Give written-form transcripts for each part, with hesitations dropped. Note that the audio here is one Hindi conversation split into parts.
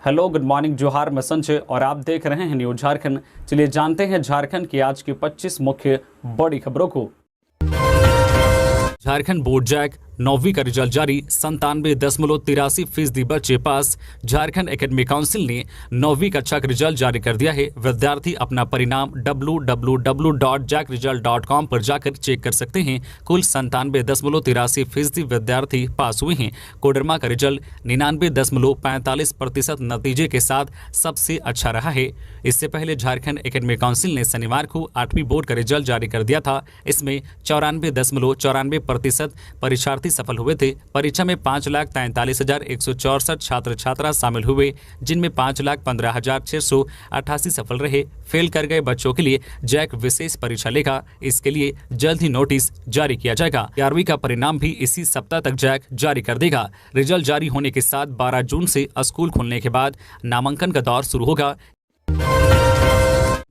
हेलो, गुड मॉर्निंग, जोहार, मैं संजय और आप देख रहे हैं न्यूज झारखंड। चलिए जानते हैं झारखंड की आज की 25 मुख्य बड़ी खबरों को। झारखंड बोर्ड जैक 9वीं का रिजल्ट जारी, 97.83% बच्चे पास। झारखंड एकेडमिक काउंसिल ने 9वीं कक्षा का रिजल्ट जारी कर दिया है। विद्यार्थी अपना परिणाम www.jackresult.com पर जाकर चेक कर सकते हैं। कुल 97.83% विद्यार्थी पास हुए हैं। कोडरमा का रिजल्ट 99.45% नतीजे के साथ सबसे अच्छा रहा है। इससे पहले झारखंड एकेडमिक काउंसिल ने शनिवार को 8वीं बोर्ड का रिजल्ट जारी कर दिया था। इसमें 94.94% परीक्षार्थी सफल हुए थे। परीक्षा में 5,43,164 छात्र छात्रा शामिल हुए, जिनमें 5,15,688 सफल रहे। फेल कर गए बच्चों के लिए जैक विशेष परीक्षा लेगा। इसके लिए जल्द ही नोटिस जारी किया जाएगा। 11वीं का परिणाम भी इसी सप्ताह तक जैक जारी कर देगा। रिजल्ट जारी होने के साथ 12 जून से स्कूल खुलने के बाद नामांकन का दौर शुरू होगा।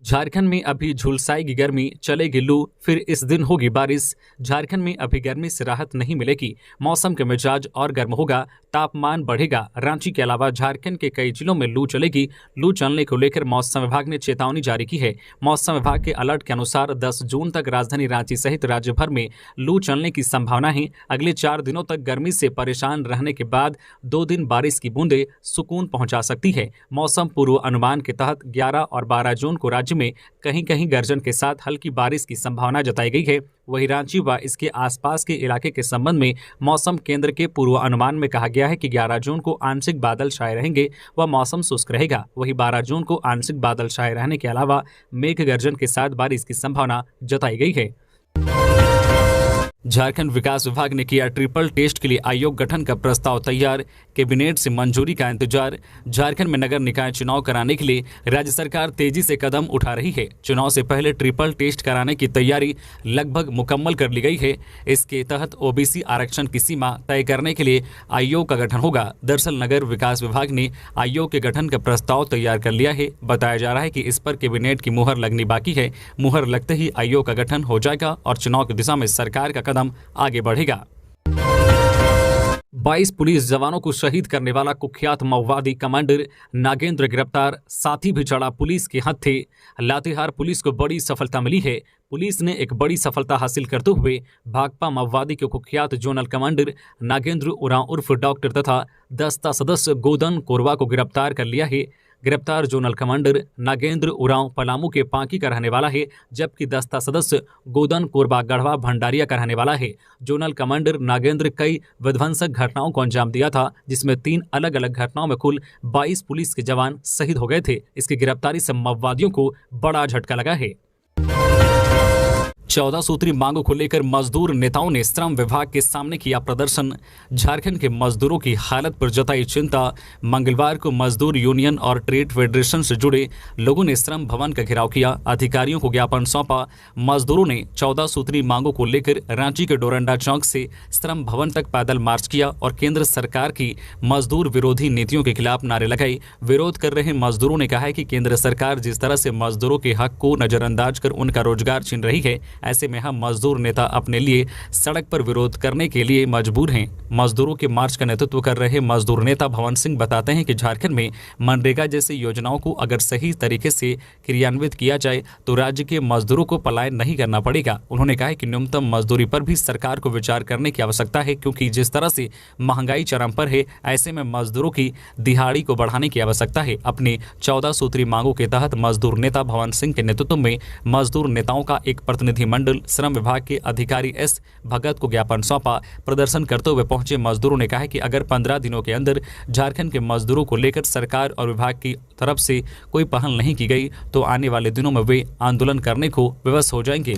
झारखंड में अभी झुलसाएगी गर्मी, चलेगी लू, फिर इस दिन होगी बारिश। झारखंड में अभी गर्मी से राहत नहीं मिलेगी। मौसम के मिजाज और गर्म होगा, तापमान बढ़ेगा। रांची के अलावा झारखंड के कई जिलों में लू चलेगी। लू चलने को लेकर मौसम विभाग ने चेतावनी जारी की है। मौसम विभाग के अलर्ट के अनुसार 10 जून तक राजधानी रांची सहित राज्य भर में लू चलने की संभावना है। अगले 4 दिनों तक गर्मी से परेशान रहने के बाद 2 दिन बारिश की बूंदें सुकून पहुंचा सकती है। मौसम पूर्व अनुमान के तहत 11 और 12 जून को राज्य में कहीं कहीं गर्जन के साथ हल्की बारिश की संभावना जताई गई है। वहीं रांची व इसके आसपास के इलाके के संबंध में मौसम केंद्र के पूर्व अनुमान में कहा गया है कि 11 जून को आंशिक बादल छाए रहेंगे व मौसम शुष्क रहेगा। वहीं 12 जून को आंशिक बादल छाए रहने के अलावा मेघ गर्जन के साथ बारिश की संभावना जताई गई है। झारखंड विकास विभाग ने किया ट्रिपल टेस्ट के लिए आयोग गठन का प्रस्ताव तैयार, कैबिनेट से मंजूरी का इंतजार। झारखंड में नगर निकाय चुनाव कराने के लिए राज्य सरकार तेजी से कदम उठा रही है। चुनाव से पहले ट्रिपल टेस्ट कराने की तैयारी लगभग मुकम्मल कर ली गई है। इसके तहत ओबीसी आरक्षण की सीमा तय करने के लिए आयोग का गठन होगा। दरअसल नगर विकास विभाग ने आयोग के गठन का प्रस्ताव तैयार कर लिया है। बताया जा रहा है कि इस पर कैबिनेट की मुहर लगनी बाकी है। मुहर लगते ही आयोग का गठन हो जाएगा और चुनाव की दिशा में सरकार का कदम आगे बढ़ेगा। 22 पुलिस जवानों को शहीद करने वाला कुख्यात माओवादी कमांडर नागेंद्र गिरफ्तार, साथी भी चढ़ा पुलिस के हत्थे। लातेहार पुलिस को बड़ी सफलता मिली है। पुलिस ने एक बड़ी सफलता हासिल करते हुए भाकपा माओवादी के कुख्यात जोनल कमांडर नागेंद्र उरांव उर्फ डॉक्टर तथा दस्ता सदस्य गोदन कोरवा को गिरफ्तार कर लिया है। गिरफ्तार जोनल कमांडर नागेंद्र उरांव पलामू के पांकी का रहने वाला है, जबकि दस्ता सदस्य गोदन कोरबा गढ़वा भंडारिया का रहने वाला है। जोनल कमांडर नागेंद्र कई विध्वंसक घटनाओं को अंजाम दिया था, जिसमें 3 अलग अलग घटनाओं में कुल 22 पुलिस के जवान शहीद हो गए थे। इसकी गिरफ्तारी से माओवादियों को बड़ा झटका लगा है। 14 सूत्री मांगों को लेकर मजदूर नेताओं ने श्रम विभाग के सामने किया प्रदर्शन। झारखंड के मजदूरों की हालत पर जताई चिंता। मंगलवार को मजदूर यूनियन और ट्रेड फेडरेशन से जुड़े लोगों ने श्रम भवन का घेराव किया, अधिकारियों को ज्ञापन सौंपा। मजदूरों ने 14 सूत्री मांगों को लेकर रांची के डोरंडा चौक से श्रम भवन तक पैदल मार्च किया और केंद्र सरकार की मजदूर विरोधी नीतियों के खिलाफ नारे लगाए। विरोध कर रहे मजदूरों ने कहा है कि केंद्र सरकार जिस तरह से मजदूरों के हक को नजरअंदाज कर उनका रोजगार छीन रही है, ऐसे में हम मजदूर नेता अपने लिए सड़क पर विरोध करने के लिए मजबूर हैं। मजदूरों के मार्च का नेतृत्व कर रहे मजदूर नेता भवन सिंह बताते हैं कि झारखंड में मनरेगा जैसी योजनाओं को अगर सही तरीके से क्रियान्वित किया जाए तो राज्य के मजदूरों को पलायन नहीं करना पड़ेगा। उन्होंने कहा कि न्यूनतम मजदूरी पर भी सरकार को विचार करने की आवश्यकता है, क्योंकि जिस तरह से महंगाई चरम पर है, ऐसे में मजदूरों की दिहाड़ी को बढ़ाने की आवश्यकता है। अपनी 14 सूत्री मांगों के तहत मजदूर नेता भवन सिंह के नेतृत्व में मजदूर नेताओं का एक प्रतिनिधिमंडल श्रम विभाग के अधिकारी एस भगत को ज्ञापन सौंपा। प्रदर्शन करते हुए पहुंचे मजदूरों ने कहा कि अगर 15 दिनों के अंदर झारखंड के मजदूरों को लेकर सरकार और विभाग की तरफ से कोई पहल नहीं की गई तो आने वाले दिनों में वे आंदोलन करने को विवश हो जाएंगे।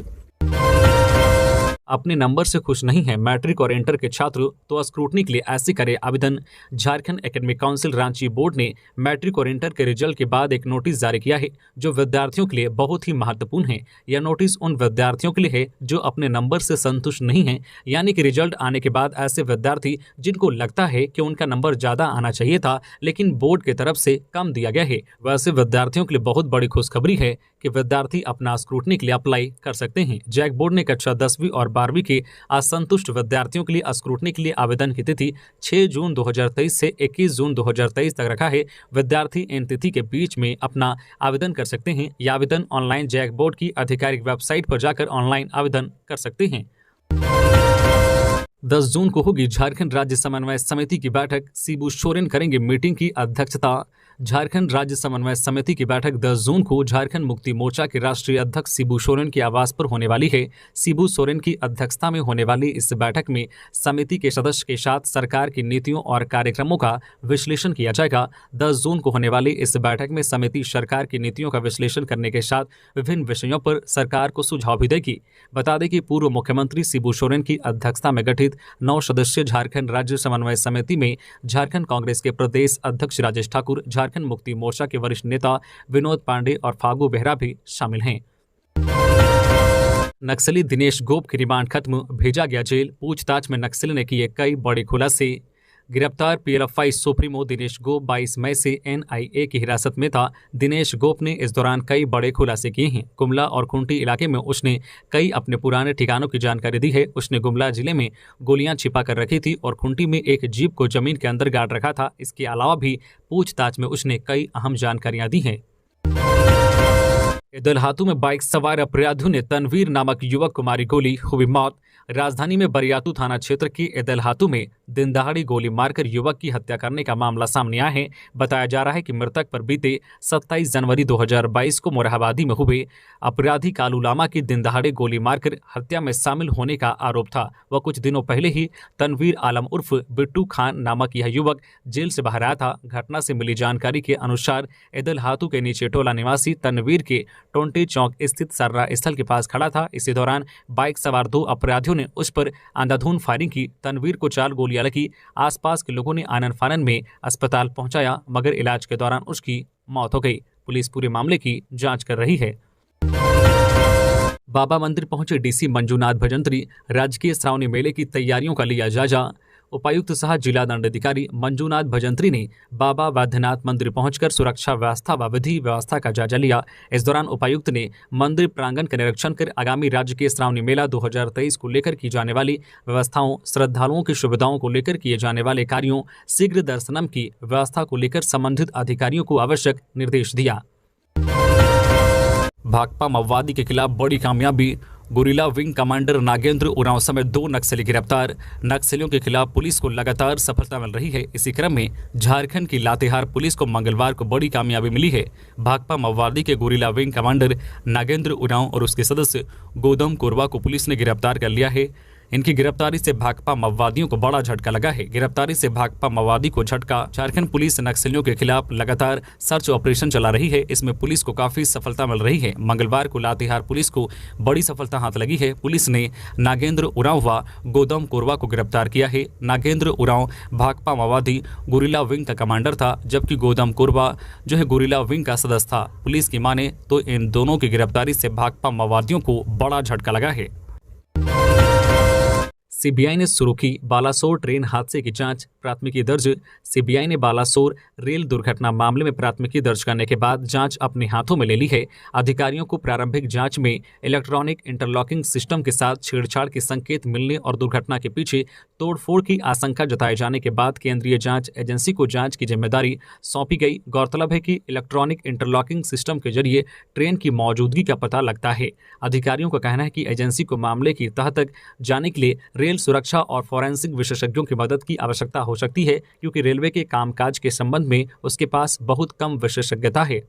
अपने नंबर से खुश नहीं है मैट्रिक और इंटर के छात्र तो स्क्रूटनी के लिए ऐसे करे आवेदन। Jharkhand academic council Ranchi board ने मैट्रिक और इंटर के रिजल्ट के बाद एक नोटिस जारी किया है, जो विद्यार्थियों के लिए बहुत ही महत्वपूर्ण है। यह नोटिस उन विद्यार्थियों के लिए है जो अपने नंबर से संतुष्ट नहीं है, यानी कि रिजल्ट आने के बाद ऐसे विद्यार्थी जिनको लगता है कि उनका नंबर ज्यादा आना चाहिए था लेकिन बोर्ड की तरफ से कम दिया गया है, वैसे विद्यार्थियों के लिए बहुत बड़ी खुशखबरी है कि विद्यार्थी अपना स्क्रूटनी के लिए अप्लाई कर सकते हैं। जैक बोर्ड ने कक्षा 10वीं और 12वीं के असंतुष्ट विद्यार्थियों के लिए स्क्रूटनी के लिए आवेदन की तिथि 6 जून 2023 से 21 जून 2023 तक रखा है। विद्यार्थी इन तिथि के बीच में अपना आवेदन कर सकते हैं। यह आवेदन ऑनलाइन जैक बोर्ड की आधिकारिक वेबसाइट पर जाकर ऑनलाइन आवेदन कर सकते हैं। 10 जून को होगी झारखंड राज्य समन्वय समिति की बैठक, शिबू सोरेन करेंगे मीटिंग की अध्यक्षता। झारखंड राज्य समन्वय समिति की बैठक 10 जून को झारखंड मुक्ति मोर्चा के राष्ट्रीय अध्यक्ष शिबू सोरेन के आवास पर होने वाली है। शिबू सोरेन की अध्यक्षता में होने वाली इस बैठक में समिति के सदस्य के साथ सरकार की नीतियों और कार्यक्रमों का विश्लेषण किया जाएगा। 10 जून को होने वाली इस बैठक में समिति सरकार की नीतियों का विश्लेषण करने के साथ विभिन्न विषयों पर सरकार को सुझाव भी देगी। बता दें कि पूर्व मुख्यमंत्री शिबू सोरेन की अध्यक्षता में गठित 9 सदस्यीय झारखंड राज्य समन्वय समिति में झारखंड कांग्रेस के प्रदेश अध्यक्ष राजेश ठाकुर, झारखंड मुक्ति मोर्चा के वरिष्ठ नेता विनोद पांडे और फागू बेहरा भी शामिल हैं। नक्सली दिनेश गोप की रिमांड खत्म, भेजा गया जेल। पूछताछ में नक्सली ने किए कई बड़े खुलासे। गिरफ्तार पीएलएफआई सुप्रीमो दिनेश गोप 22 मई से एनआईए की हिरासत में था। दिनेश गोप ने इस दौरान कई बड़े खुलासे किए हैं। गुमला और खूंटी इलाके में उसने कई अपने पुराने ठिकानों की जानकारी दी है। उसने गुमला जिले में गोलियां छिपा कर रखी थी और खूंटी में एक जीप को जमीन के अंदर गाड़ रखा था। इसके अलावा भी पूछताछ में उसने कई अहम जानकारियां दी हैं। दलहातू में बाइक सवार अपराधियों ने तनवीर नामक युवक को मारी गोली, हुई मौत। राजधानी में बरियातू थाना क्षेत्र के एदलहातू में दिन दहाड़ी गोली मारकर युवक की हत्या करने का मामला सामने आया है। बताया जा रहा है कि मृतक पर बीते 27 जनवरी 2022 को मोरहाबादी में हुए अपराधी कालू लामा की दिन दहाड़े गोली मारकर हत्या में शामिल होने का आरोप था। वह कुछ दिनों पहले ही तनवीर आलम उर्फ बिट्टू खान नामक यह युवक जेल से बाहर आया था। घटना से मिली जानकारी के अनुसार एदलहातू के नीचे टोला निवासी तनवीर के टोंटे चौक स्थित सर्रा स्थल के पास खड़ा था। इसी दौरान बाइक सवार 2 अपराधियों ने उस पर अंधाधुंध फायरिंग की। तनवीर को 4 गोलियां लगी। आसपास के लोगों ने आनन फानन में अस्पताल पहुंचाया, मगर इलाज के दौरान उसकी मौत हो गई। पुलिस पूरे मामले की जांच कर रही है। बाबा मंदिर पहुंचे डीसी मंजूनाथ भजंत्री, राजकीय श्रावणी मेले की तैयारियों का लिया जायजा। उपायुक्त सह जिला दंडाधिकारी मंजूनाथ भजंत्री ने बाबा वैद्यनाथ मंदिर पहुंचकर सुरक्षा व्यवस्था व विधि व्यवस्था का जायजा लिया। इस दौरान उपायुक्त ने मंदिर प्रांगण का निरीक्षण कर आगामी राज्य के श्रावणी मेला 2023 को लेकर की जाने वाली व्यवस्थाओं, श्रद्धालुओं की सुविधाओं को लेकर किए जाने वाले कार्यों, शीघ्र दर्शनम की व्यवस्था को लेकर संबंधित अधिकारियों को आवश्यक निर्देश दिया। भाकपा माओवादी के खिलाफ बड़ी कामयाबी, guerrilla wing commander Nagendra Oraon समेत 2 नक्सली गिरफ्तार। नक्सलियों के खिलाफ पुलिस को लगातार सफलता मिल रही है। इसी क्रम में झारखंड की लातेहार पुलिस को मंगलवार को बड़ी कामयाबी मिली है। भाकपा माओवादी के guerrilla wing commander Nagendra Oraon और उसके सदस्य गौतम कोरवा को पुलिस ने गिरफ्तार कर लिया है। इनकी गिरफ्तारी से भाकपा माओवादियों को बड़ा झटका लगा है। गिरफ्तारी से भाकपा माओवादी को झटका। झारखंड पुलिस नक्सलियों के खिलाफ लगातार सर्च ऑपरेशन चला रही है। इसमें पुलिस को काफी सफलता मिल रही है। मंगलवार को लातेहार पुलिस को बड़ी सफलता हाथ लगी है। पुलिस ने नागेंद्र उरांव व गौतम कोरवा को गिरफ्तार किया है। नागेंद्र उरांव भाकपा माओवादी गुरिल्ला विंग का कमांडर था, जबकि गौतम कोरवा जो है गुरिल्ला विंग का सदस्य था। पुलिस की माने तो इन दोनों की गिरफ्तारी से भाकपा माओवादियों को बड़ा झटका लगा है। सीबीआई ने शुरू की बालासोर ट्रेन हादसे की जांच, प्राथमिकी दर्ज। सीबीआई ने बालासोर रेल दुर्घटना मामले में प्राथमिकी दर्ज करने के बाद जांच अपने हाथों में ले ली है। अधिकारियों को प्रारंभिक जांच में इलेक्ट्रॉनिक इंटरलॉकिंग सिस्टम के साथ छेड़छाड़ के संकेत मिलने और दुर्घटना के पीछे तोड़फोड़ की आशंका जताए जाने के बाद केंद्रीय जांच एजेंसी को जांच की जिम्मेदारी सौंपी गई। गौरतलब है कि इलेक्ट्रॉनिक इंटरलॉकिंग सिस्टम के जरिए ट्रेन की मौजूदगी का पता लगता है। अधिकारियों का कहना है कि एजेंसी को मामले की तह तक जाने के लिए रेल सुरक्षा और फॉरेंसिक विशेषज्ञों की मदद की आवश्यकता हो सकती है, क्योंकि रेलवे के कामकाज के संबंध में उसके पास बहुत कम विशेषज्ञता है।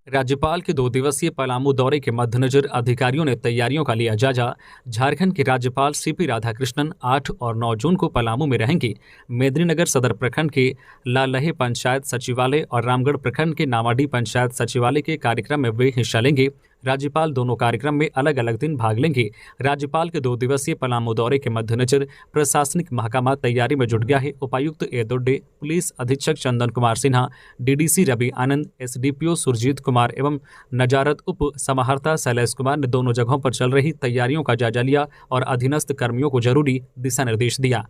राज्यपाल के 2 दिवसीय पलामू दौरे के मद्देनजर अधिकारियों ने तैयारियों का लिया जायजा। झारखंड के राज्यपाल सीपी राधाकृष्णन 8 और 9 जून को पलामू में रहेंगे। मेदिनीनगर सदर प्रखंड के लालहे पंचायत सचिवालय और रामगढ़ प्रखंड के नावाडी पंचायत सचिवालय के कार्यक्रम में वे हिस्सा लेंगे। राज्यपाल दोनों कार्यक्रम में अलग अलग दिन भाग लेंगे। राज्यपाल के 2 दिवसीय पलामू दौरे के मद्देनजर प्रशासनिक महकमा तैयारी में जुट गया है। उपायुक्त ए दोड्डे, पुलिस अधीक्षक चंदन कुमार सिन्हा, डीडीसी रवि आनंद, एसडीपीओ सुरजीत कुमार एवं नजारत उप समाहर्ता शैलेश कुमार ने दोनों जगहों पर चल रही तैयारियों का जायजा लिया और अधीनस्थ कर्मियों को जरूरी दिशा निर्देश दिया।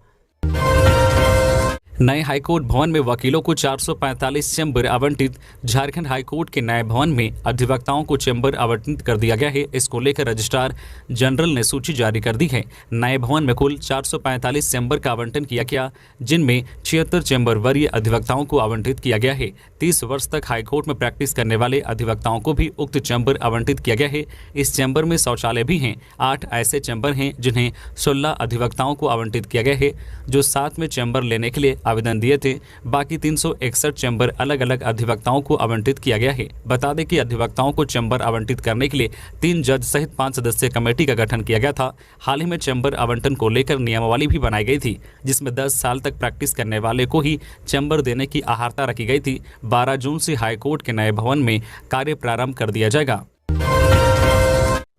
नए हाईकोर्ट भवन में वकीलों को 445 चैम्बर आवंटित। झारखंड हाईकोर्ट के नए भवन में अधिवक्ताओं को चैम्बर आवंटित कर दिया गया है। इसको लेकर रजिस्ट्रार जनरल ने सूची जारी कर दी है। नए भवन में कुल 445 चैम्बर का आवंटन किया गया, जिनमें 76 चैम्बर वरीय अधिवक्ताओं को आवंटित किया गया है। 30 वर्ष तक हाईकोर्ट में प्रैक्टिस करने वाले अधिवक्ताओं को भी उक्त चैम्बर आवंटित किया गया है। इस चैम्बर में शौचालय भी हैं। 8 ऐसे चैम्बर हैं जिन्हें 16 अधिवक्ताओं को आवंटित किया गया है, जो 7 में चैम्बर लेने के लिए आवेदन दिए थे। बाकी 361 चैम्बर अलग अलग अधिवक्ताओं को आवंटित किया गया है। बता दें कि अधिवक्ताओं को चैम्बर आवंटित करने के लिए 3 जज सहित 5 सदस्यीय कमेटी का गठन किया गया था। हाल ही में चैम्बर आवंटन को लेकर नियमावली भी बनाई गई थी, जिसमें 10 साल तक प्रैक्टिस करने वाले को ही चैम्बर देने की अहर्ता रखी गई थी। 12 जून से हाईकोर्ट के नए भवन में कार्य प्रारंभ कर दिया जाएगा।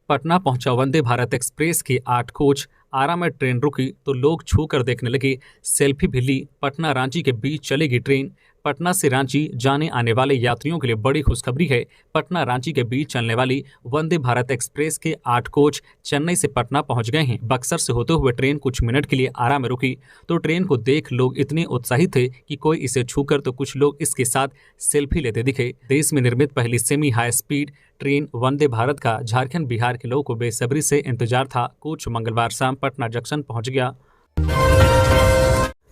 पटना पहुंचा वंदे भारत एक्सप्रेस की 8 कोच। आरा में ट्रेन रुकी तो लोग छू कर देखने लगे, सेल्फी भी ली। पटना रांची के बीच चलेगी ट्रेन। पटना से रांची जाने आने वाले यात्रियों के लिए बड़ी खुशखबरी है। पटना रांची के बीच चलने वाली वंदे भारत एक्सप्रेस के 8 कोच चेन्नई से पटना पहुंच गए हैं। बक्सर से होते हुए ट्रेन कुछ मिनट के लिए आरा में रुकी तो ट्रेन को देख लोग इतने उत्साहित थे कि कोई इसे छूकर तो कुछ लोग इसके साथ सेल्फी लेते दिखे। देश में निर्मित पहली semi high speed train Vande Bharat का झारखंड बिहार के लोगों को बेसब्री से इंतजार था। कोच मंगलवार शाम पटना जंक्शन पहुंच गया।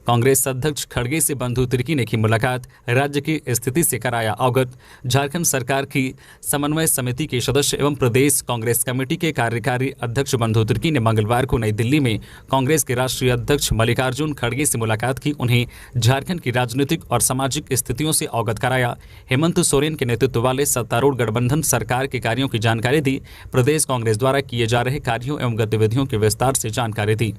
कांग्रेस अध्यक्ष खड़गे से बंधु तिर्की ने की मुलाकात, राज्य की स्थिति से कराया अवगत। झारखंड सरकार की समन्वय समिति के सदस्य एवं प्रदेश कांग्रेस कमेटी के कार्यकारी अध्यक्ष बंधु तिर्की ने मंगलवार को नई दिल्ली में कांग्रेस के राष्ट्रीय अध्यक्ष मल्लिकार्जुन खड़गे से मुलाकात की। उन्हें झारखंड की राजनीतिक और सामाजिक स्थितियों से अवगत कराया। हेमंत सोरेन के नेतृत्व वाले सत्तारूढ़ गठबंधन सरकार के कार्यों की जानकारी दी। प्रदेश कांग्रेस द्वारा किए जा रहे कार्यों एवं गतिविधियों के विस्तार से जानकारी दी।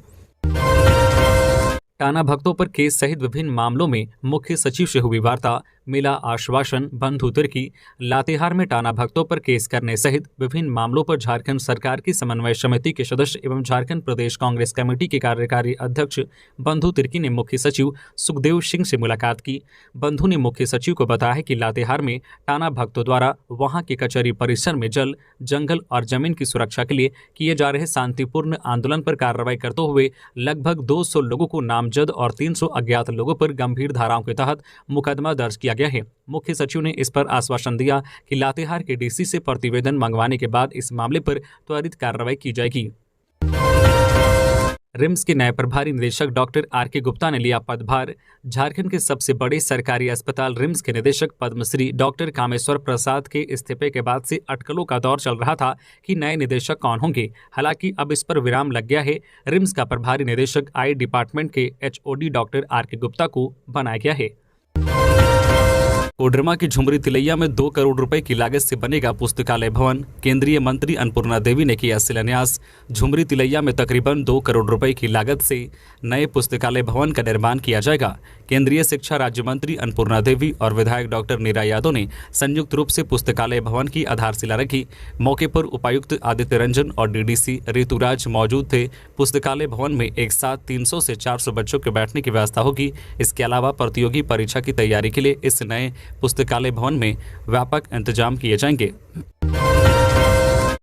टाना भक्तों पर केस सहित विभिन्न मामलों में मुख्य सचिव से हुई वार्ता, मिला आश्वासन। बंधु तिर्की लातेहार में टाना भक्तों पर केस करने सहित विभिन्न मामलों पर झारखंड सरकार की समन्वय समिति के सदस्य एवं झारखंड प्रदेश कांग्रेस कमेटी के कार्यकारी अध्यक्ष बंधु तिर्की ने मुख्य सचिव सुखदेव सिंह से मुलाकात की। बंधु ने मुख्य सचिव को बताया कि लातेहार में टाना भक्तों द्वारा वहां के कचहरी परिसर में जल, जंगल और जमीन की सुरक्षा के लिए किए जा रहे शांतिपूर्ण आंदोलन पर कार्रवाई करते हुए लगभग 200 लोगों को नामजद और 300 अज्ञात लोगों पर गंभीर धाराओं के तहत मुकदमा दर्ज किया गया है। मुख्य सचिव ने इस पर आश्वासन दिया कि लातेहार के डीसी से प्रतिवेदन मंगवाने के बाद इस मामले पर त्वरित कार्रवाई की जाएगी। रिम्स के नए प्रभारी निदेशक डॉक्टर आर.के. गुप्ता ने लिया पदभार। झारखंड के सबसे बड़े सरकारी अस्पताल रिम्स के निदेशक पद्मश्री डॉक्टर कामेश्वर प्रसाद के इस्तीफे के बाद से अटकलों का दौर चल रहा था कि नए निदेशक कौन होंगे। हालांकि अब इस पर विराम लग गया है। रिम्स का प्रभारी निदेशक आई डिपार्टमेंट के एचओडी डॉक्टर आर.के. गुप्ता को बनाया गया है। कोडरमा की झुमरी तिलैया में 2 करोड़ रुपए की लागत से बनेगा पुस्तकालय भवन। केंद्रीय मंत्री अन्नपूर्णा देवी ने किया शिलान्यास। झुमरी तिलैया में तकरीबन 2 करोड़ रुपए की लागत से नए पुस्तकालय भवन का निर्माण किया जाएगा। केंद्रीय शिक्षा राज्य मंत्री अन्नपूर्णा देवी और विधायक डॉक्टर नीरा यादव ने संयुक्त रूप से पुस्तकालय भवन की आधारशिला रखी। मौके पर उपायुक्त आदित्य रंजन और डीडीसी ऋतुराज मौजूद थे। पुस्तकालय भवन में एक साथ 300 से 400 बच्चों के बैठने की व्यवस्था होगी। इसके अलावा प्रतियोगी परीक्षा की तैयारी के लिए इस नए पुस्तकालय भवन में व्यापक इंतजाम किए जाएंगे।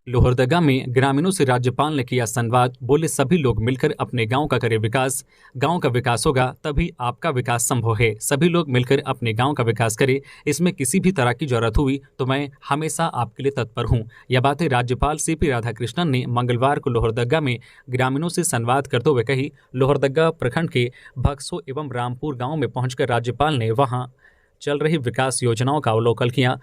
लोहरदगा में ग्रामीणों से राज्यपाल ने किया संवाद। बोले, सभी लोग मिलकर अपने गांव का करें विकास। गांव का विकास होगा तभी आपका विकास संभव है। सभी लोग मिलकर अपने गांव का विकास करें। इसमें किसी भी तरह की जरूरत हुई तो मैं हमेशा आपके लिए तत्पर हूं। यह बातें राज्यपाल सीपी राधाकृष्णन ने मंगलवार को लोहरदगा में ग्रामीणों से संवाद करते हुए कही। लोहरदगा प्रखंड के भक्सो एवं रामपुर गाँव में पहुंचकर राज्यपाल ने वहां चल रही विकास योजनाओं का अवलोकन किया।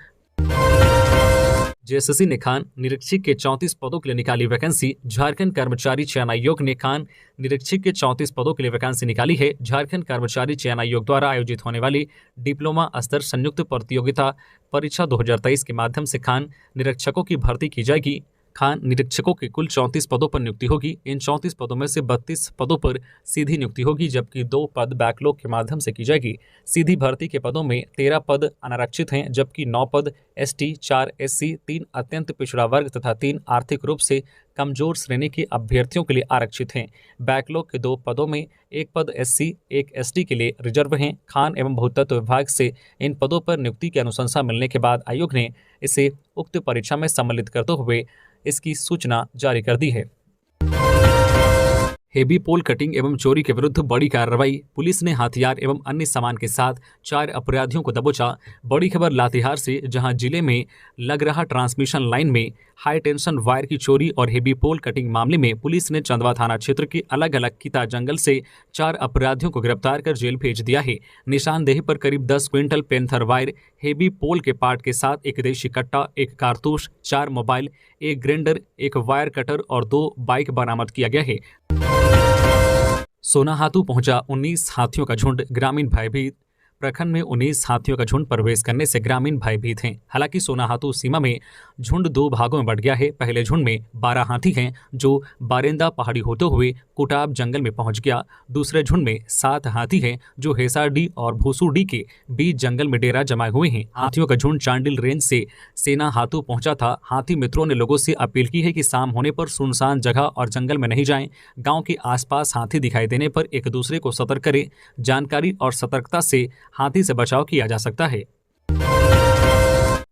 जेएसएससी ने खान निरीक्षक के 34 पदों के लिए निकाली वैकेंसी। झारखंड कर्मचारी चयन आयोग ने खान निरीक्षक के 34 पदों के लिए वैकेंसी निकाली है। झारखंड कर्मचारी चयन आयोग द्वारा आयोजित होने वाली डिप्लोमा स्तर संयुक्त प्रतियोगिता परीक्षा 2023 के माध्यम से खान निरीक्षकों की भर्ती की जाएगी। खान निरीक्षकों के कुल 34 पदों पर नियुक्ति होगी। इन 34 पदों में से 32 पदों पर सीधी नियुक्ति होगी, जबकि 2 पद बैकलॉग के माध्यम से की जाएगी। सीधी भर्ती के पदों में 13 पद अनारक्षित हैं, जबकि 9 पद एसटी, 4 एससी, 3 अत्यंत पिछड़ा वर्ग तथा 3 आर्थिक रूप से कमजोर श्रेणी के अभ्यर्थियों के लिए आरक्षित हैं। बैकलॉग के 2 पदों में 1 पद एससी, 1 एसटी के लिए रिजर्व हैं। खान एवं भूतत्व विभाग से इन पदों पर नियुक्ति की अनुशंसा मिलने के बाद आयोग ने इसे उक्त परीक्षा में सम्मिलित करते हुए इसकी सूचना जारी कर दी है। हेवी पोल कटिंग एवं चोरी के विरुद्ध बड़ी कार्रवाई। पुलिस ने हथियार एवं अन्य सामान के साथ 4 अपराधियों को दबोचा। बड़ी खबर लातेहार से, जहां जिले में लग रहा ट्रांसमिशन लाइन में हाई टेंशन वायर की चोरी और हेवी पोल कटिंग मामले में पुलिस ने चंदवा थाना क्षेत्र के अलग अलग किता जंगल से 4 अपराधियों को गिरफ्तार कर जेल भेज दिया है। निशानदेही पर करीब 10 क्विंटल पेंथर वायर, हेवी पोल के पार्ट के साथ एक देशी कट्टा, एक कारतूस, 4 मोबाइल, एक ग्राइंडर, एक वायर कटर और 2 बाइक बरामद किया गया है। सोनाहातू पहुंचा 19 हाथियों का झुंड, ग्रामीण भयभीत। प्रखंड में 19 हाथियों का झुंड प्रवेश करने से ग्रामीण भयभीत हैं। हालांकि सोनाहातू सीमा में झुंड 2 भागों में बंट गया है। पहले झुंड में 12 हाथी हैं जो बारेंदा पहाड़ी होते हुए कुटाब जंगल में पहुंच गया। दूसरे झुंड में 7 हाथी हैं जो हेसारडी और भूसुरडी के बीच जंगल में डेरा जमाए हुए हैं। हाथियों का झुंड चांडिल रेंज से सेनाहातू पहुंचा था। हाथी मित्रों ने लोगों से अपील की है कि शाम होने पर सुनसान जगह और जंगल में नहीं जाएं। गांव के आसपास हाथी दिखाई देने पर एक दूसरे को सतर्क करें। जानकारी और सतर्कता से हाथी से बचाव किया जा सकता है।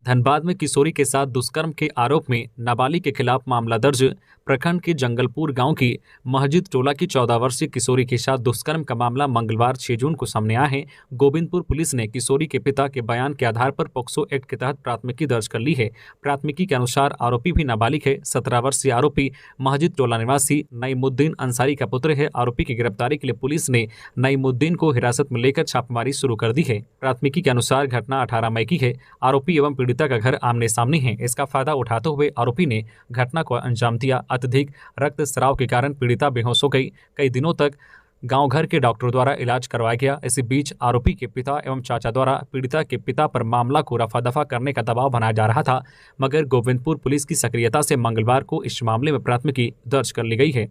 धनबाद में किशोरी के साथ दुष्कर्म के आरोप में नाबालिग के खिलाफ मामला दर्ज। प्रखंड के जंगलपुर गांव की महजिद टोला की 14 वर्षीय किशोरी के साथ दुष्कर्म का मामला मंगलवार 6 जून को सामने आया है। गोविंदपुर पुलिस ने किशोरी के पिता के बयान के आधार पर पॉक्सो एक्ट के तहत प्राथमिकी दर्ज कर ली है। प्राथमिकी के अनुसार आरोपी भी नाबालिग है। 17 वर्षीय आरोपी महजिद टोला निवासी नईमुद्दीन अंसारी का पुत्र है। आरोपी की गिरफ्तारी के लिए पुलिस ने नईमुद्दीन को हिरासत में लेकर छापेमारी शुरू कर दी है। प्राथमिकी के अनुसार घटना 18 मई की है। आरोपी एवं पीड़िता का घर आमने सामने है। इसका फायदा उठाते हुए आरोपी ने घटना को अंजाम दिया। अत्यधिक रक्तस्राव के कारण पीड़िता बेहोश हो गई। कई दिनों तक गांव घर के डॉक्टर द्वारा इलाज करवाया गया। इसी बीच आरोपी के पिता एवं चाचा द्वारा पीड़िता के पिता पर मामला को रफा दफा करने का दबाव बनाया जा रहा था, मगर गोविंदपुर पुलिस की सक्रियता से मंगलवार को इस मामले में प्राथमिकी दर्ज कर ली गई है।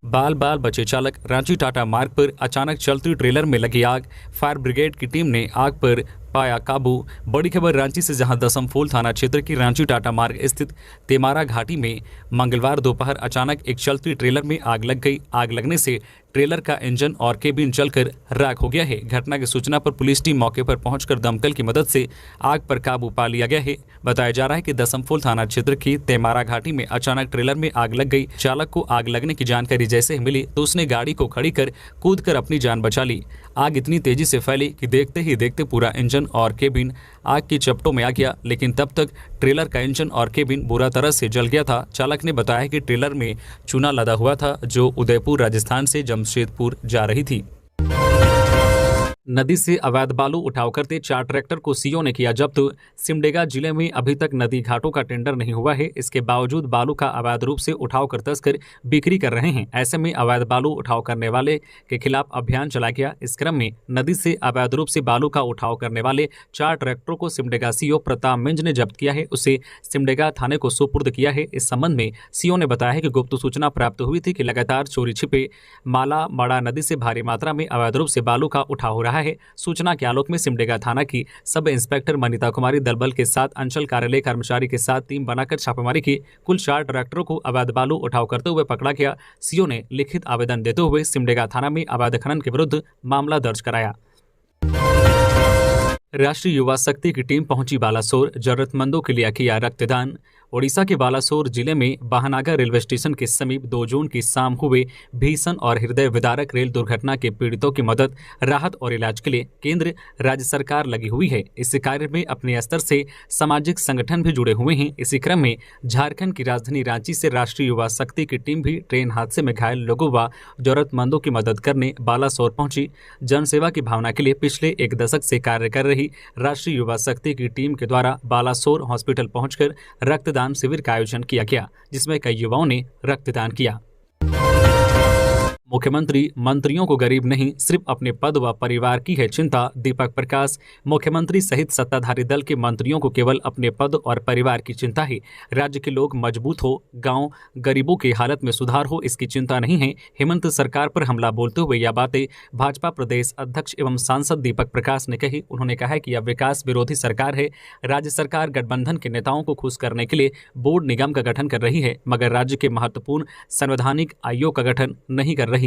बाल बाल बचे चालक, रांची टाटा मार्ग पर अचानक चलती ट्रेलर में लगी आग। फायर ब्रिगेड की टीम ने आग पर पाया काबू। बड़ी खबर रांची से, जहां दसमफूल थाना क्षेत्र की रांची टाटा मार्ग स्थित तेमारा घाटी में मंगलवार दोपहर अचानक एक चलती ट्रेलर में आग लग गई। आग लगने से ट्रेलर का इंजन और केबिन जलकर राख हो गया है। घटना की सूचना पर पुलिस टीम मौके पर पहुंचकर दमकल की मदद से आग पर काबू पा लिया गया है। बताया जा रहा है कि दसमफूल थाना क्षेत्र की तेमारा घाटी में अचानक ट्रेलर में आग लग गई। चालक को आग लगने की जानकारी जैसे ही मिली तो उसने गाड़ी को खड़ी कर कूद कर अपनी जान बचा ली। आग इतनी तेजी से फैली कि देखते ही देखते पूरा इंजन और केबिन आग की चपेटों में आ गया, लेकिन तब तक ट्रेलर का इंजन और केबिन बुरा तरह से जल गया था। चालक ने बताया कि ट्रेलर में चूना लदा हुआ था जो उदयपुर राजस्थान से जमशेदपुर जा रही थी। नदी से अवैध बालू उठाव करते 4 ट्रैक्टर को सीओ ने किया जब्त। सिमडेगा जिले में अभी तक नदी घाटों का टेंडर नहीं हुआ है। इसके बावजूद बालू का अवैध रूप से उठाव कर तस्कर बिक्री कर रहे हैं। ऐसे में अवैध बालू उठाव करने वाले के खिलाफ अभियान चलाया गया। इस क्रम में नदी से अवैध रूप से बालू का उठाव करने वाले 4 ट्रैक्टरों को सिमडेगा सीओ प्रताप मिंज ने जब्त किया है। उसे सिमडेगा थाने को सुपुर्द किया है। इस संबंध में सीओ ने बताया है कि गुप्त सूचना प्राप्त हुई थी कि लगातार चोरी छिपे माला मड़ा नदी से भारी मात्रा में अवैध रूप से बालू का उठाव हो रहा है। सूचना के आलोक में सिमडेगा थाना की सब इंस्पेक्टर मनीता कुमारी दलबल के साथ अंचल कार्यालय कर्मचारी के साथ टीम बनाकर छापेमारी की। कुल 4 ट्रैक्टरों को अवैध बालू उठाव करते हुए पकड़ा गया। सीओ ने लिखित आवेदन देते हुए सिमडेगा थाना में अवैध खनन के विरुद्ध मामला दर्ज कराया। राष्ट्रीय युवा शक्ति की टीम पहुंची बालासोर, जरूरतमंदों के लिए किया रक्तदान। ओडिशा के बालासोर जिले में बाहनागा रेलवे स्टेशन के समीप 2 जून की शाम हुए भीषण और हृदय विदारक रेल दुर्घटना के पीड़ितों की मदद, राहत और इलाज के लिए केंद्र राज्य सरकार लगी हुई है। इस कार्य में अपने स्तर से सामाजिक संगठन भी जुड़े हुए हैं। इसी क्रम में झारखंड की राजधानी रांची से राष्ट्रीय युवा शक्ति की टीम भी ट्रेन हादसे में घायल लोगों व जरूरतमंदों की मदद करने बालासोर पहुंची। जनसेवा की भावना के लिए पिछले 1 दशक से कार्य कर रही राष्ट्रीय युवा शक्ति की टीम के द्वारा बालासोर हॉस्पिटल पहुंचकर रक्तदान शिविर का आयोजन किया गया, जिसमें कई युवाओं ने रक्तदान किया। मुख्यमंत्री मंत्रियों को गरीब नहीं, सिर्फ अपने पद व परिवार की है चिंता। दीपक प्रकाश, मुख्यमंत्री सहित सत्ताधारी दल के मंत्रियों को केवल अपने पद और परिवार की चिंता है। राज्य के लोग मजबूत हो, गांव गरीबों की हालत में सुधार हो, इसकी चिंता नहीं है। हेमंत सरकार पर हमला बोलते हुए यह बातें भाजपा प्रदेश अध्यक्ष एवं सांसद दीपक प्रकाश ने कही। उन्होंने कहा कि यह विकास विरोधी सरकार है। राज्य सरकार गठबंधन के नेताओं को खुश करने के लिए बोर्ड निगम का गठन कर रही है, मगर राज्य के महत्वपूर्ण संवैधानिक आयोग का गठन नहीं कर रही।